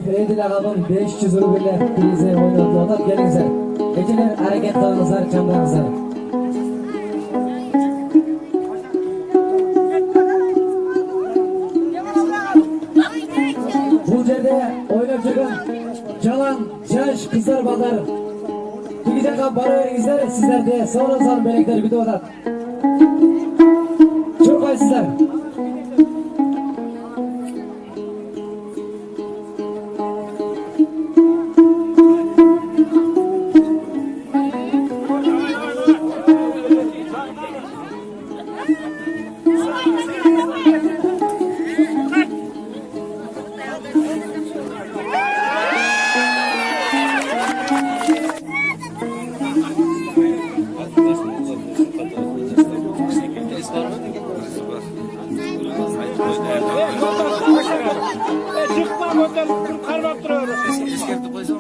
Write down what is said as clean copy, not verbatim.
Şeref Edil ağabeyim 500 ruble bize oynadı. Odat gelingizler. Eceler hareket kılыңızlar, çamlarınızlar. Bu yerde oynap çıkın. Calan, Şaş, kızlar, ballar. Gidecek abi para veringizler. Sizler de sonra salın melekler bir de odat. Çok kaysızlar. Çıkma bakalım, karmak duruyoruz. İskerti koysam.